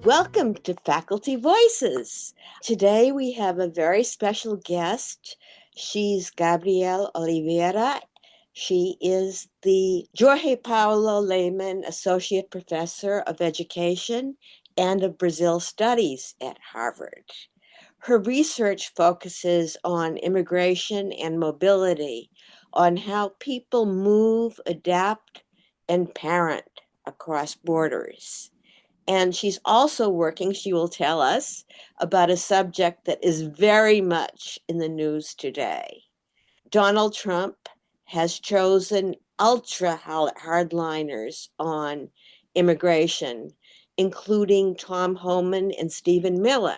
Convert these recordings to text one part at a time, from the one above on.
Welcome to Faculty Voices. Today we have a very special guest. She's Gabrielle Oliveira. She is the Jorge Paulo Lemann Associate Professor of Education and of Brazil Studies at Harvard. Her research focuses on immigration and mobility, on how people move, adapt, and parent across borders. And she's also working, she will tell us, about a subject that is very much in the news today. Donald Trump has chosen ultra hardliners on immigration, including Tom Homan and Stephen Miller.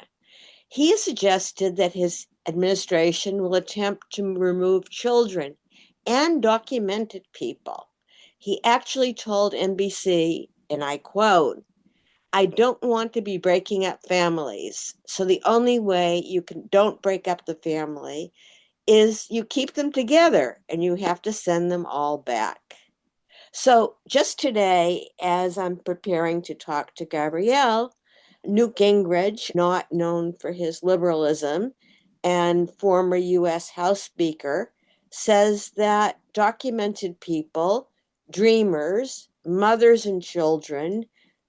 He has suggested that his administration will attempt to remove children and documented people. He actually told NBC, and I quote, "I don't want to be breaking up families. So the only way you don't break up the family is you keep them together and you have to send them all back." So just today, as I'm preparing to talk to Gabrielle, Newt Gingrich, not known for his liberalism and former US House Speaker, says that documented people, dreamers, mothers and children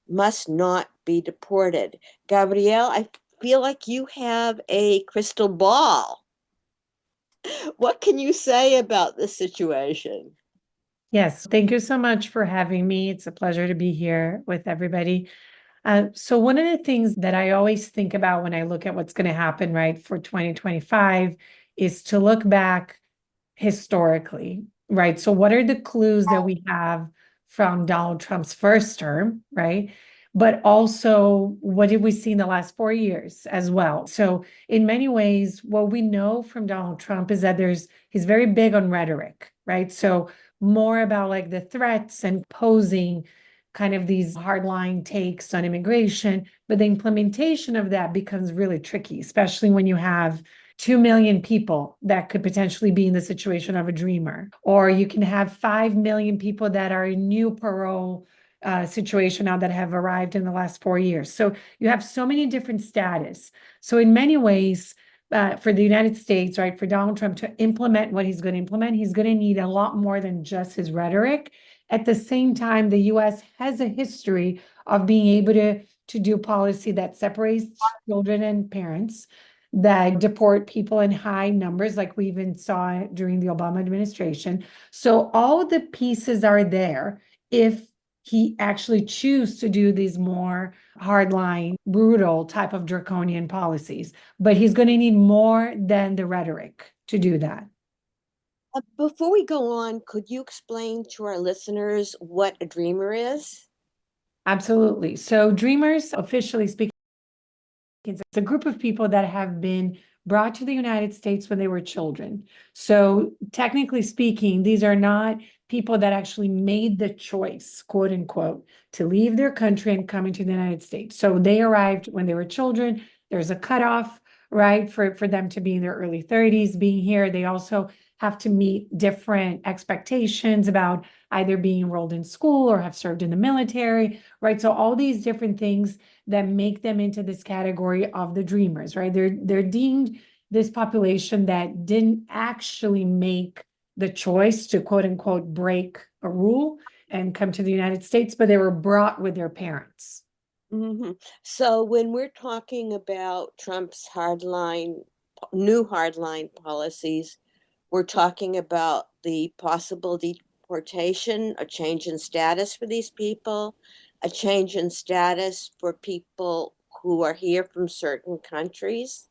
must not be deported. Gabrielle, I feel like you have a crystal ball. What can you say about this situation? Yes, thank you so much for having me. It's a pleasure to be here with everybody. So one of the things that I always think about when I look at what's going to happen, right, for 2025 is to look back historically, right? So what are the clues that we have from Donald Trump's first term, right? But also, what did we see in the last 4 years as well? So in many ways, what we know from Donald Trump is that he's very big on rhetoric, right? So more about like the threats and posing kind of these hardline takes on immigration, but the implementation of that becomes really tricky, especially when you have 2 million people that could potentially be in the situation of a dreamer, or you can have 5 million people that are in new parole situation now that have arrived in the last 4 years. So you have so many different status. So in many ways, for the United States, right, for Donald Trump to implement what he's going to implement, he's going to need a lot more than just his rhetoric. At the same time, the US has a history of being able to do policy that separates children and parents, that deport people in high numbers, like we even saw during the Obama administration. So all the pieces are there if he actually choose to do these more hardline, brutal type of draconian policies. But he's going to need more than the rhetoric to do that. Before we go on, could you explain to our listeners what a dreamer is? Absolutely. So dreamers, officially speaking, it's a group of people that have been brought to the United States when they were children. So technically speaking, these are not people that actually made the choice, quote unquote, to leave their country and come into the United States. So they arrived when they were children. There's a cutoff, right, for them to be in their early 30s being here. They also have to meet different expectations about either being enrolled in school or have served in the military, right? So all these different things that make them into this category of the dreamers, right? They're deemed this population that didn't actually make the choice to quote unquote break a rule and come to the United States, but they were brought with their parents. Mm-hmm. So when we're talking about Trump's new hardline policies, we're talking about the possible deportation, a change in status for these people, a change in status for people who are here from certain countries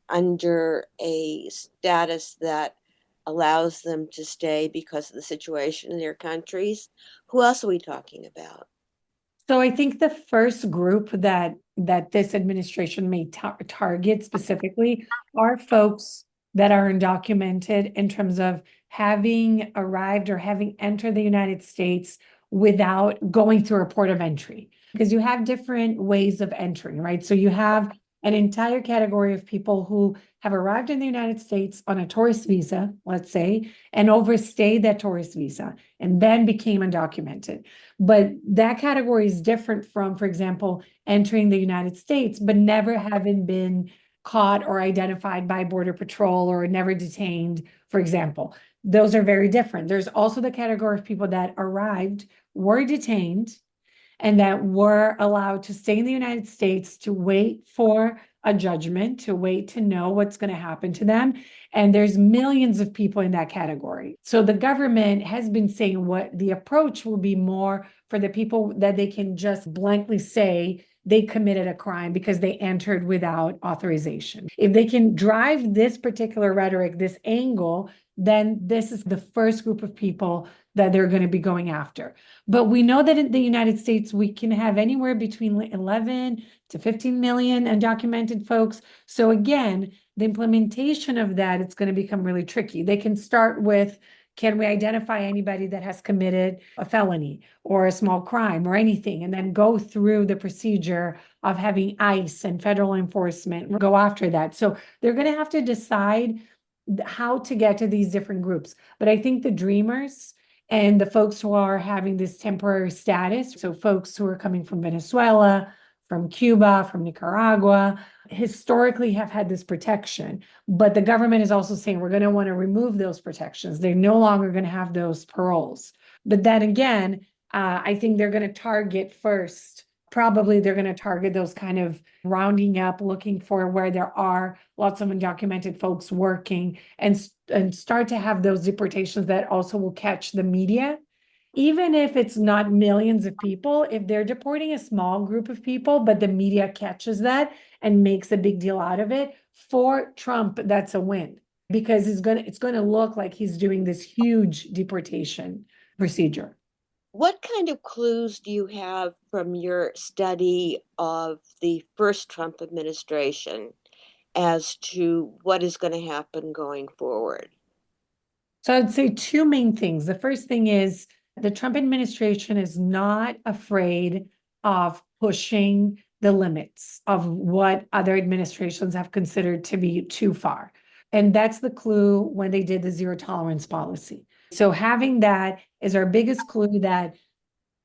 under a status that allows them to stay because of the situation in their countries. Who else are we talking about? So I think the first group that this administration may target specifically are folks that are undocumented in terms of having arrived or having entered the United States without going through a port of entry. Because you have different ways of entering, right? So you have an entire category of people who have arrived in the United States on a tourist visa, let's say, and overstayed that tourist visa and then became undocumented. But that category is different from, for example, entering the United States, but never having been caught or identified by Border Patrol or never detained, for example. Those are very different. There's also the category of people that arrived, were detained, and that were allowed to stay in the United States to wait for a judgment, to wait to know what's going to happen to them. And there's millions of people in that category. So the government has been saying what the approach will be more for the people that they can just blankly say they committed a crime because they entered without authorization. If they can drive this particular rhetoric, this angle, then this is the first group of people that they're going to be going after. But we know that in the United States, we can have anywhere between 11 to 15 million undocumented folks. So again, the implementation of that, it's going to become really tricky. They can start with, can we identify anybody that has committed a felony or a small crime or anything, and then go through the procedure of having ICE and federal enforcement go after that. So they're going to have to decide how to get to these different groups. But I think the dreamers and the folks who are having this temporary status, so folks who are coming from Venezuela, from Cuba, from Nicaragua, historically have had this protection. But the government is also saying we're going to want to remove those protections. They're no longer going to have those paroles. But then again, I think they're going to target first. Probably they're going to target those kind of rounding up, looking for where there are lots of undocumented folks working, and start to have those deportations that also will catch the media. Even if it's not millions of people, if they're deporting a small group of people, but the media catches that and makes a big deal out of it, for Trump, that's a win, because it's going to look like he's doing this huge deportation procedure. What kind of clues do you have from your study of the first Trump administration as to what is going to happen going forward? So I'd say two main things. The first thing is the Trump administration is not afraid of pushing the limits of what other administrations have considered to be too far. And that's the clue when they did the zero tolerance policy. So having that is our biggest clue that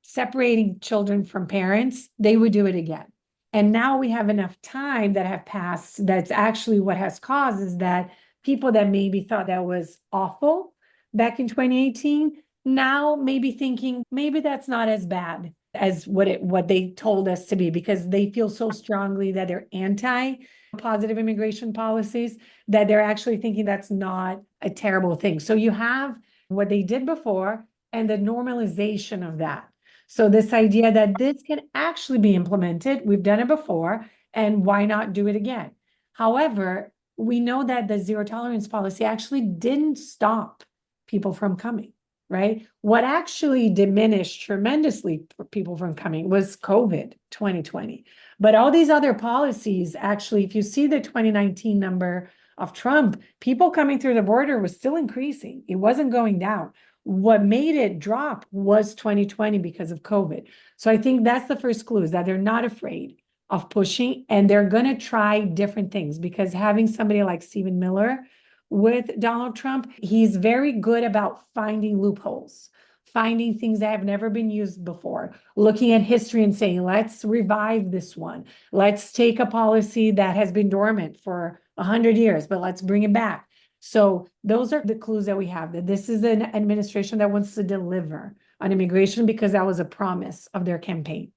separating children from parents, they would do it again. And now we have enough time that have passed. That's actually what has caused is that people that maybe thought that was awful back in 2018, now maybe thinking maybe that's not as bad as what they told us to be, because they feel so strongly that they're anti positive immigration policies that they're actually thinking that's not a terrible thing. So you have what they did before and the normalization of that. So this idea that this can actually be implemented, we've done it before, and why not do it again? However, we know that the zero tolerance policy actually didn't stop people from coming, right? What actually diminished tremendously for people from coming was COVID 2020. But all these other policies, actually, if you see the 2019 number of Trump, people coming through the border was still increasing. It wasn't going down. What made it drop was 2020 because of COVID. So I think that's the first clue, is that they're not afraid of pushing, and they're going to try different things, because having somebody like Stephen Miller with Donald Trump, he's very good about finding loopholes, finding things that have never been used before, looking at history and saying, let's revive this one. Let's take a policy that has been dormant for 100 years, but let's bring it back. So those are the clues that we have, that this is an administration that wants to deliver on immigration, because that was a promise of their campaign.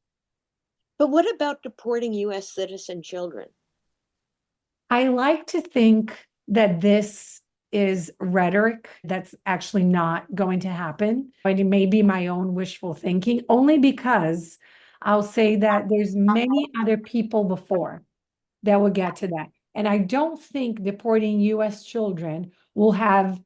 But what about deporting U.S. citizen children? I like to think that this is rhetoric that's actually not going to happen. And it may be my own wishful thinking, only because I'll say that there's many other people before that will get to that. And I don't think deporting US children will have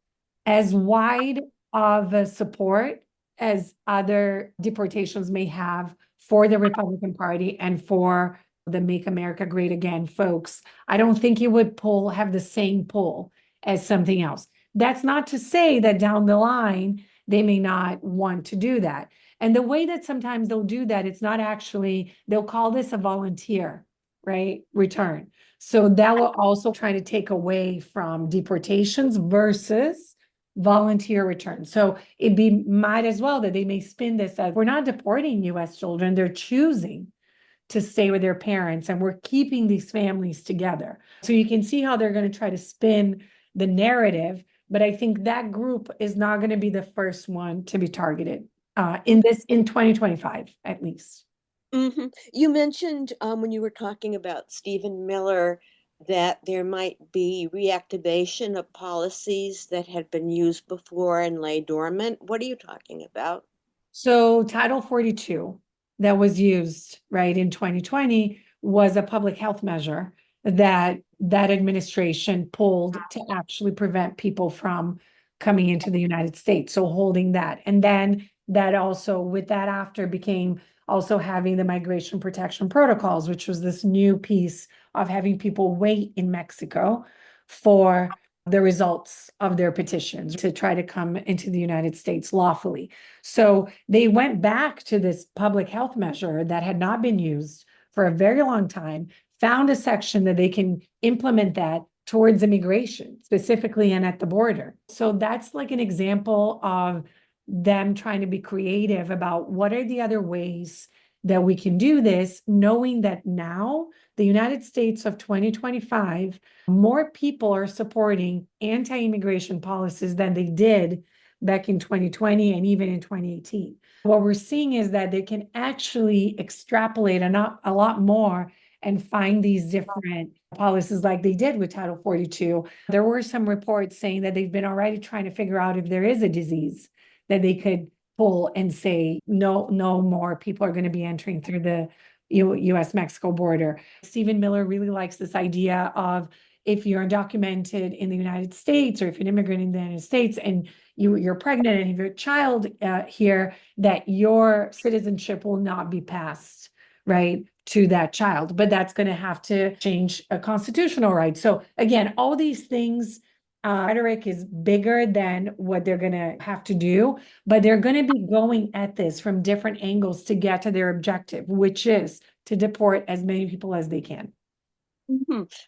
as wide of a support as other deportations may have for the Republican Party and for the Make America Great Again folks. I don't think it would have the same pull as something else. That's not to say that down the line, they may not want to do that. And the way that sometimes they'll do that, it's not actually, they'll call this a volunteer right, return. So that will also try to take away from deportations versus volunteer return. So might as well that they may spin this as we're not deporting US children, they're choosing to stay with their parents and we're keeping these families together. So you can see how they're going to try to spin the narrative, but I think that group is not going to be the first one to be targeted in 2025 at least. You mentioned when you were talking about Stephen Miller that there might be reactivation of policies that had been used before and lay dormant. What are you talking about? So Title 42 that was used, right, in 2020 was a public health measure that that administration pulled to actually prevent people from coming into the United States. So holding that. And then that also with that after became also having the migration protection protocols, which was this new piece of having people wait in Mexico for the results of their petitions to try to come into the United States lawfully. So they went back to this public health measure that had not been used for a very long time, found a section that they can implement that towards immigration, specifically and at the border. So that's like an example of them trying to be creative about what are the other ways that we can do this, knowing that now the United States of 2025, more people are supporting anti-immigration policies than they did back in 2020 and even in 2018. What we're seeing is that they can actually extrapolate a lot more and find these different policies like they did with Title 42. There were some reports saying that they've been already trying to figure out if there is a disease that they could pull and say, no, no more people are going to be entering through the US-Mexico border. Stephen Miller really likes this idea of if you're undocumented in the United States or if you're an immigrant in the United States and you're pregnant and you have a child here, that your citizenship will not be passed, right, to that child. But that's going to have to change a constitutional right. So again, all these things, rhetoric is bigger than what they're going to have to do, but they're going to be going at this from different angles to get to their objective, which is to deport as many people as they can.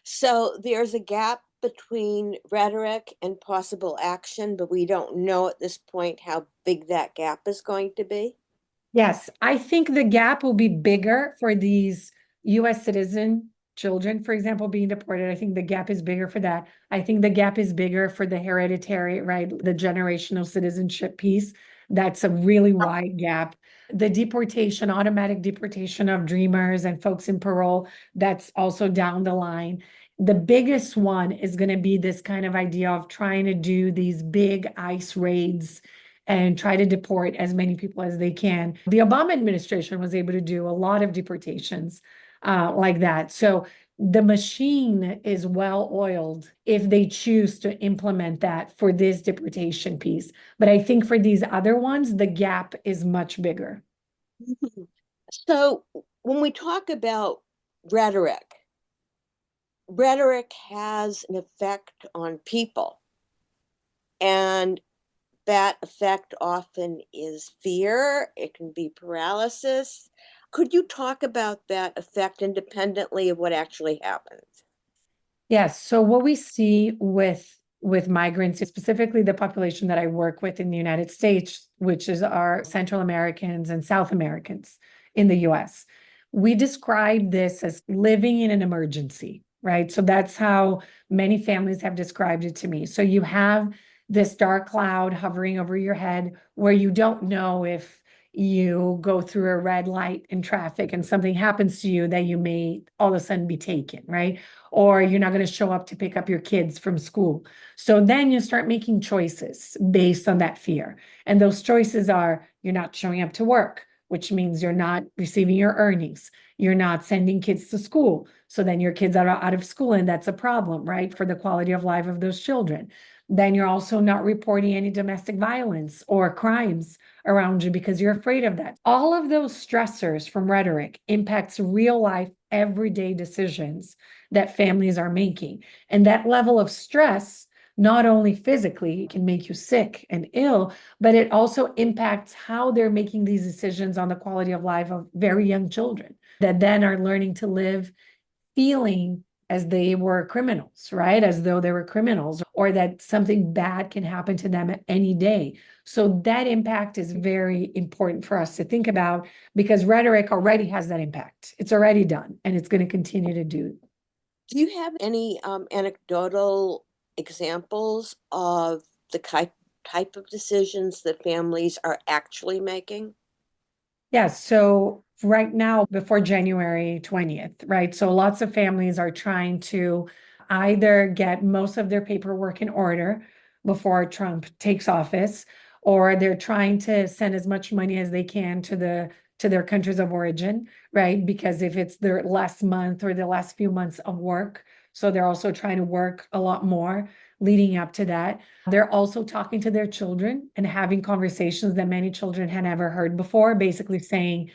So there's a gap between rhetoric and possible action, but we don't know at this point how big that gap is going to be. Yes, I think the gap will be bigger for these US citizen children, for example, being deported. I think the gap is bigger for that. I think the gap is bigger for the hereditary, right? The generational citizenship piece. That's a really wide gap. The deportation, automatic deportation of dreamers and folks in parole, that's also down the line. The biggest one is going to be this kind of idea of trying to do these big ICE raids and try to deport as many people as they can. The Obama administration was able to do a lot of deportations like that. So the machine is well oiled if they choose to implement that for this deportation piece. But I think for these other ones, the gap is much bigger. So when we talk about rhetoric, rhetoric has an effect on people. And that effect often is fear, it can be paralysis. Could you talk about that effect independently of what actually happens? Yes. So what we see with migrants, specifically the population that I work with in the United States, which is our Central Americans and South Americans in the US, we describe this as living in an emergency, right? So that's how many families have described it to me. So you have this dark cloud hovering over your head where you don't know if you go through a red light in traffic and something happens to you that you may all of a sudden be taken, right? Or you're not going to show up to pick up your kids from school. So then you start making choices based on that fear. And those choices are you're not showing up to work, which means you're not receiving your earnings. You're not sending kids to school. So then your kids are out of school, and that's a problem, right? For the quality of life of those children. Then you're also not reporting any domestic violence or crimes around you because you're afraid of that. All of those stressors from rhetoric impacts real life, everyday decisions that families are making. And that level of stress, not only physically can make you sick and ill, but it also impacts how they're making these decisions on the quality of life of very young children that then are learning to live feeling as they were criminals, right? As though they were criminals, or that something bad can happen to them at any day. So that impact is very important for us to think about, because rhetoric already has that impact. It's already done, and it's going to continue to do. Do you have any anecdotal examples of the type of decisions that families are actually making? Yeah, so right now, before January 20th, right? So lots of families are trying to either get most of their paperwork in order before Trump takes office, or they're trying to send as much money as they can to their countries of origin, right? Because if it's their last month or the last few months of work, so they're also trying to work a lot more leading up to that. They're also talking to their children and having conversations that many children had never heard before, basically saying,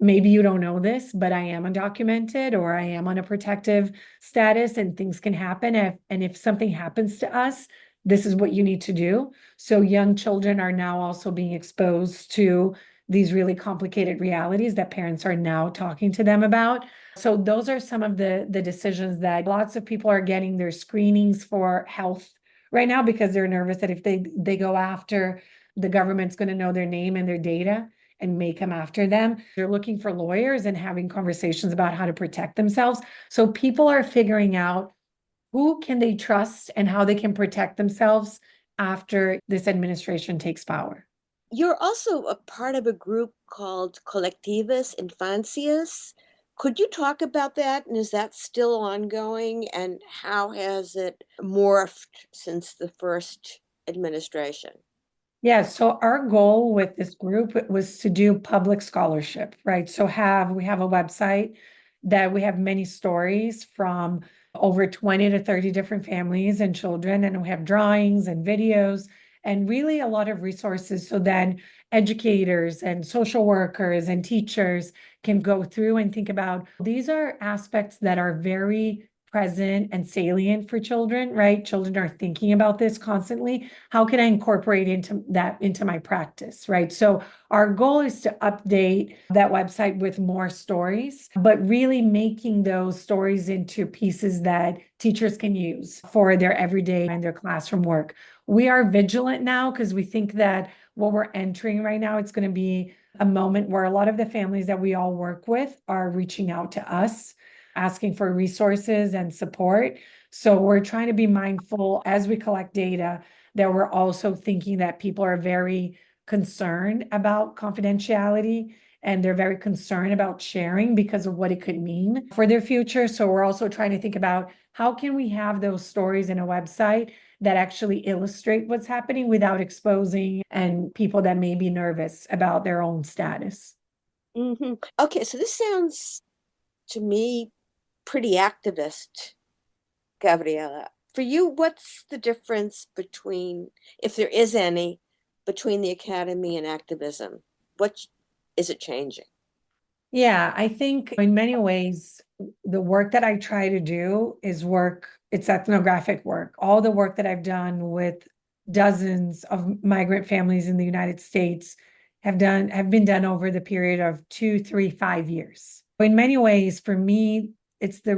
maybe you don't know this, but I am undocumented, or I am on a protective status, and things can happen. And if something happens to us, this is what you need to do. So young children are now also being exposed to these really complicated realities that parents are now talking to them about. So those are some of the decisions that lots of people are getting their screenings for health right now, because they're nervous that if they go after, the government's going to know their name and their data and may come after them. They're looking for lawyers and having conversations about how to protect themselves. So people are figuring out who can they trust and how they can protect themselves after this administration takes power. You're also a part of a group called Colectivas Infancias. Could you talk about that? And is that still ongoing? And how has it morphed since the first administration? Yeah, so our goal with this group was to do public scholarship, right? So we have a website that we have many stories from over 20 to 30 different families and children, and we have drawings and videos and really a lot of resources, so that educators and social workers and teachers can go through and think about, these are aspects that are very present and salient for children, right? Children are thinking about this constantly. How can I incorporate into my practice, right? So our goal is to update that website with more stories, but really making those stories into pieces that teachers can use for their everyday and their classroom work. We are vigilant now because we think that what we're entering right now, it's going to be a moment where a lot of the families that we all work with are reaching out to us, asking for resources and support. So we're trying to be mindful as we collect data, that we're also thinking that people are very concerned about confidentiality, and they're very concerned about sharing because of what it could mean for their future. So we're also trying to think about, how can we have those stories in a website that actually illustrate what's happening without exposing and people that may be nervous about their own status. Okay, so this sounds to me pretty activist, Gabriela. For you, what's the difference between, if there is any, between the academy and activism? What is it changing? Yeah, I think in many ways, the work that I try to do is it's ethnographic work. All the work that I've done with dozens of migrant families in the United States have been done over the period of 2, 3, 5 years. In many ways, for me, it's the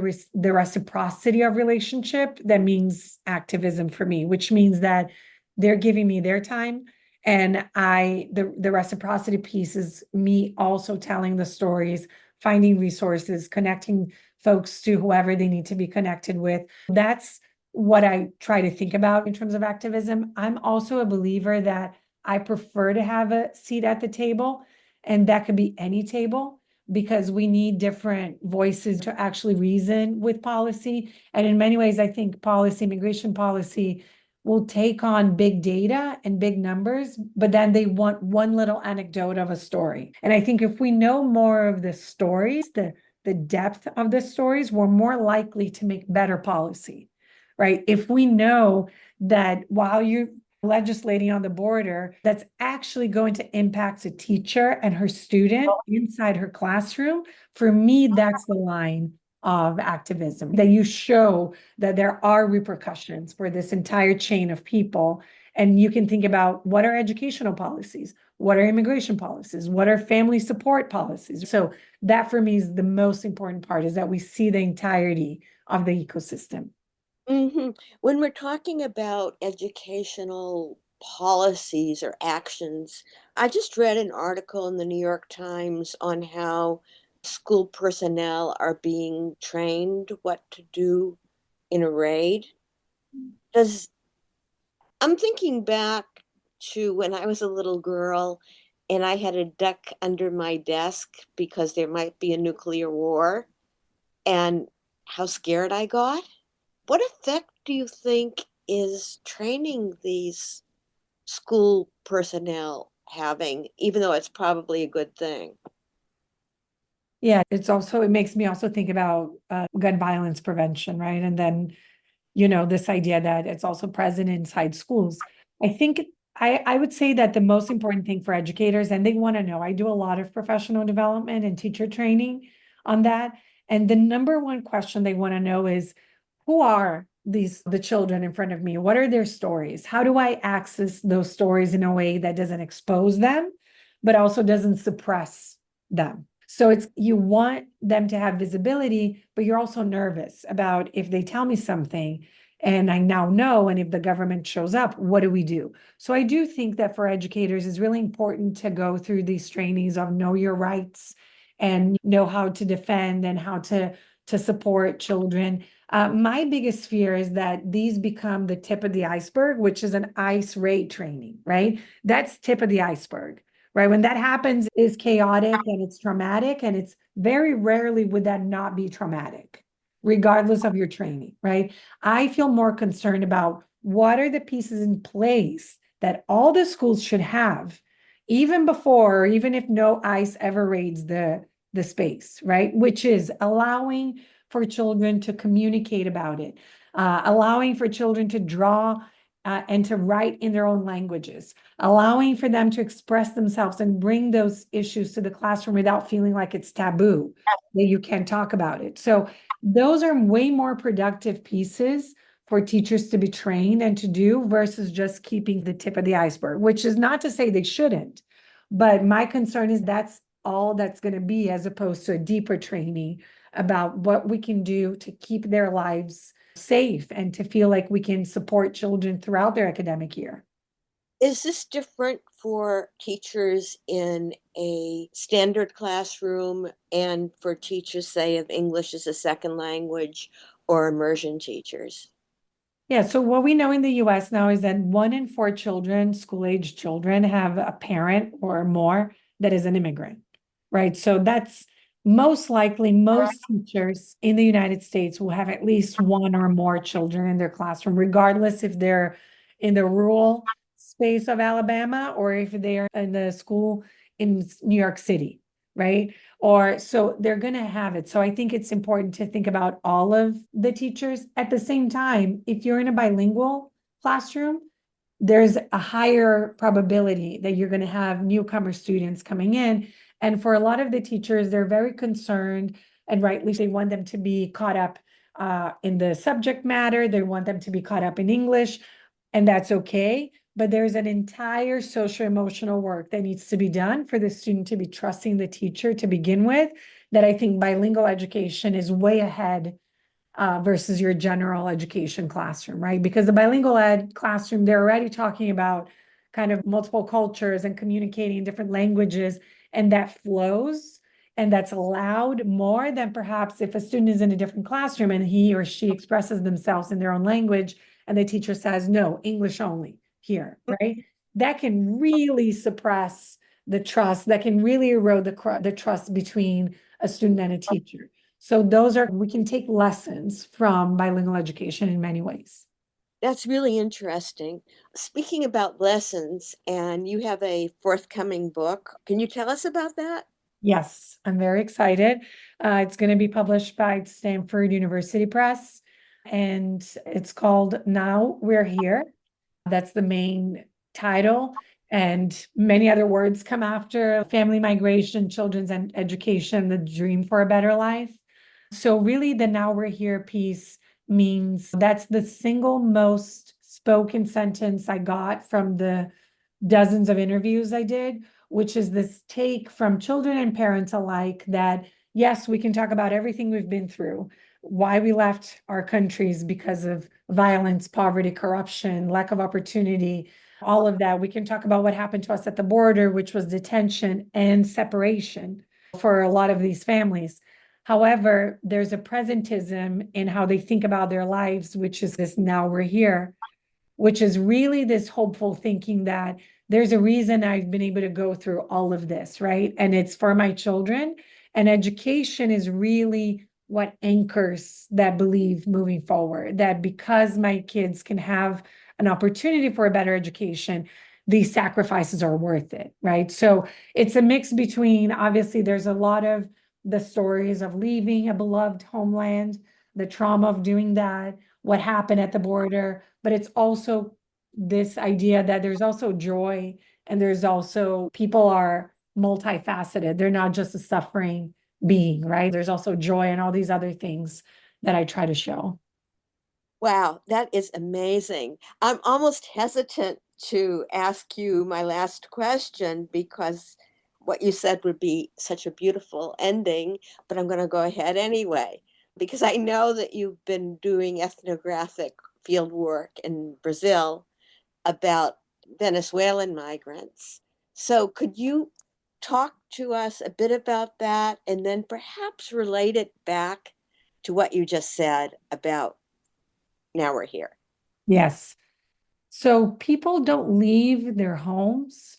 reciprocity of relationship that means activism for me, which means that they're giving me their time, and the reciprocity piece is me also telling the stories, finding resources, connecting folks to whoever they need to be connected with. That's what I try to think about in terms of activism. I'm also a believer that I prefer to have a seat at the table, and that could be any table, because we need different voices to actually reason with policy. And in many ways, I think immigration policy will take on big data and big numbers, but then they want one little anecdote of a story. And I think if we know more of the stories, the depth of the stories, we're more likely to make better policy, right? If we know that while you're legislating on the border, that's actually going to impact a teacher and her student inside her classroom, for me, that's the line of activism, that you show that there are repercussions for this entire chain of people, And you can think about what are educational policies, what are immigration policies, what are family support policies. So that for me is the most important part, is that we see the entirety of the ecosystem. When we're talking about educational policies or actions, I just read an article in the New York Times on how school personnel are being trained what to do in a raid. Does I'm thinking back to when I was a little girl and I had a duck under my desk because there might be a nuclear war and how scared I got. What effect do you think is training these school personnel having, even though it's probably a good thing? Yeah, it makes me also think about gun violence prevention, right? And then, you know, this idea that it's also present inside schools. I think I would say that the most important thing for educators, and they want to know, I do a lot of professional development and teacher training on that. And the number one question they want to know is, who are the children in front of me? What are their stories? How do I access those stories in a way that doesn't expose them, but also doesn't suppress them? So it's, you want them to have visibility, but you're also nervous about if they tell me something and I now know, and if the government shows up, what do we do? So I do think that for educators, it's really important to go through these trainings of know your rights and know how to defend and how to support children. My biggest fear is that these become the tip of the iceberg, which is an ICE raid training, right? That's tip of the iceberg, right? When that happens, is chaotic and it's traumatic, and it's very rarely would that not be traumatic, regardless of your training, right? I feel more concerned about what are the pieces in place that all the schools should have, even before, or even if no ICE ever raids the space, right? Which is allowing for children to communicate about it, allowing for children to draw and to write in their own languages, allowing for them to express themselves and bring those issues to the classroom without feeling like it's taboo, that you can't talk about it. So those are way more productive pieces for teachers to be trained and to do versus just keeping the tip of the iceberg, which is not to say they shouldn't. But my concern is that's all that's going to be, as opposed to a deeper training about what we can do to keep their lives safe and to feel like we can support children throughout their academic year. Is this different for teachers in a standard classroom and for teachers, say, of English as a second language or immersion teachers? Yeah, so what we know in the US now is that 1 in 4 children, school-age children, have a parent or more that is an immigrant, right? So that's most likely most teachers in the United States will have at least one or more children in their classroom, regardless if they're in the rural space of Alabama or if they're in the school in New York City, right? Or so they're going to have it. So I think it's important to think about all of the teachers. At the same time, if you're in a bilingual classroom, there's a higher probability that you're going to have newcomer students coming in. And for a lot of the teachers, they're very concerned, and rightly, they want them to be caught up in the subject matter. They want them to be caught up in English, and that's okay. But there's an entire social emotional work that needs to be done for the student to be trusting the teacher to begin with, that I think bilingual education is way ahead versus your general education classroom, right? Because the bilingual ed classroom, they're already talking about kind of multiple cultures and communicating in different languages, and that flows and that's allowed more than perhaps if a student is in a different classroom and he or she expresses themselves in their own language and the teacher says, no, English only here, right? That can really suppress the trust, that can really erode the trust between a student and a teacher. So we can take lessons from bilingual education in many ways. That's really interesting. Speaking about lessons, and you have a forthcoming book, can you tell us about that? Yes, I'm very excited. It's going to be published by Stanford University Press, and it's called Now We're Here. That's the main title, and many other words come after: family migration, children's and education, the dream for a better life. So really the Now We're Here piece means that's the single most spoken sentence I got from the dozens of interviews I did, which is this take from children and parents alike that, yes, we can talk about everything we've been through, why we left our countries because of violence, poverty, corruption, lack of opportunity, all of that. We can talk about what happened to us at the border, which was detention and separation for a lot of these families. However, there's a presentism in how they think about their lives, which is this now we're here, which is really this hopeful thinking that there's a reason I've been able to go through all of this, right? And it's for my children. And education is really what anchors that belief moving forward, that because my kids can have an opportunity for a better education, these sacrifices are worth it, right? So it's a mix between, obviously, there's a lot of the stories of leaving a beloved homeland, the trauma of doing that, what happened at the border, but it's also this idea that there's also joy and there's also people are multifaceted. They're not just a suffering being, right? There's also joy and all these other things that I try to show. Wow, that is amazing. I'm almost hesitant to ask you my last question because what you said would be such a beautiful ending, but I'm going to go ahead anyway because I know that you've been doing ethnographic field work in Brazil about Venezuelan migrants. So could you talk to us a bit about that and then perhaps relate it back to what you just said about now we're here? Yes. So people don't leave their homes,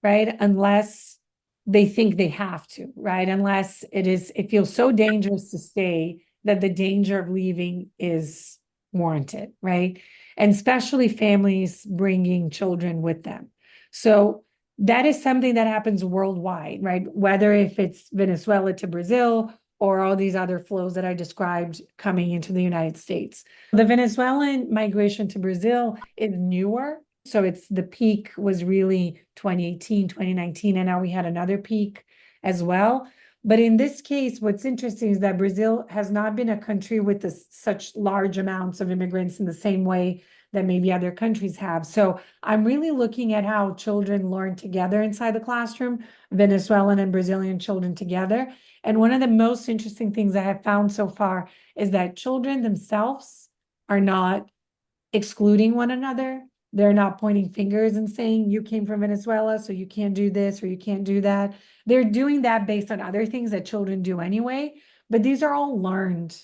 right? Unless they think they have to, right? Unless it feels so dangerous to stay that the danger of leaving is warranted, right? And especially families bringing children with them. So that is something that happens worldwide, right? Whether if it's Venezuela to Brazil or all these other flows that I described coming into the United States. The Venezuelan migration to Brazil is newer. So it's the peak was really 2018, 2019, and now we had another peak as well. But in this case, what's interesting is that Brazil has not been a country with such large amounts of immigrants in the same way that maybe other countries have. So I'm really looking at how children learn together inside the classroom, Venezuelan and Brazilian children together. And one of the most interesting things I have found so far is that children themselves are not excluding one another. They're not pointing fingers and saying, you came from Venezuela, so you can't do this or you can't do that. They're doing that based on other things that children do anyway. But these are all learned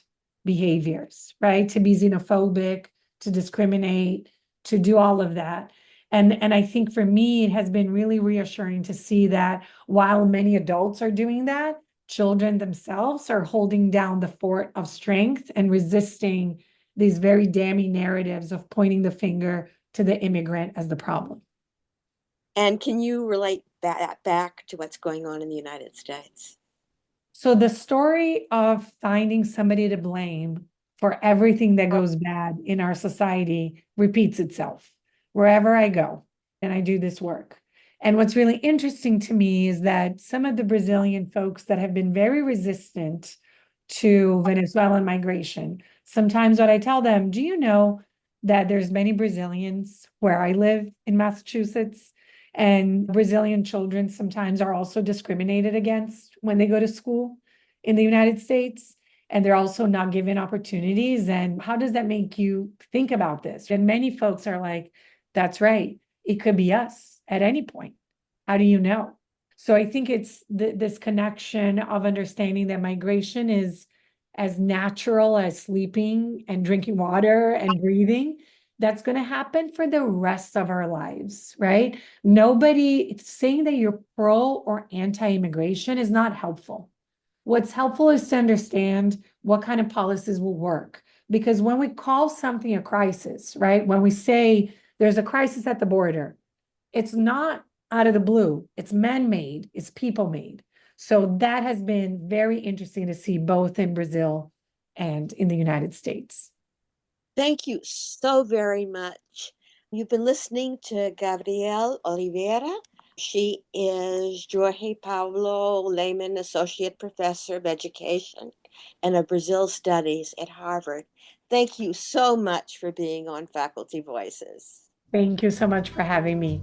behaviors, right? To be xenophobic, to discriminate, to do all of that. And I think for me, it has been really reassuring to see that while many adults are doing that, children themselves are holding down the fort of strength and resisting these very damning narratives of pointing the finger to the immigrant as the problem. And can you relate that back to what's going on in the United States? So the story of finding somebody to blame for everything that goes bad in our society repeats itself wherever I go and I do this work. And what's really interesting to me is that some of the Brazilian folks that have been very resistant to Venezuelan migration, sometimes what I tell them, do you know that there's many Brazilians where I live in Massachusetts? And Brazilian children sometimes are also discriminated against when they go to school in the United States. And they're also not given opportunities. And how does that make you think about this? And many folks are like, that's right. It could be us at any point. How do you know? So I think it's this connection of understanding that migration is as natural as sleeping and drinking water and breathing. That's going to happen for the rest of our lives, right? Nobody saying that you're pro or anti-immigration is not helpful. What's helpful is to understand what kind of policies will work. Because when we call something a crisis, right? When we say there's a crisis at the border, it's not out of the blue. It's man-made, it's people-made. So that has been very interesting to see both in Brazil and in the United States. Thank you so very much. You've been listening to Gabrielle Oliveira. She is Jorge Paulo Lemann Associate Professor of Education and of Brazil Studies at Harvard. Thank you so much for being on Faculty Voices. Thank you so much for having me.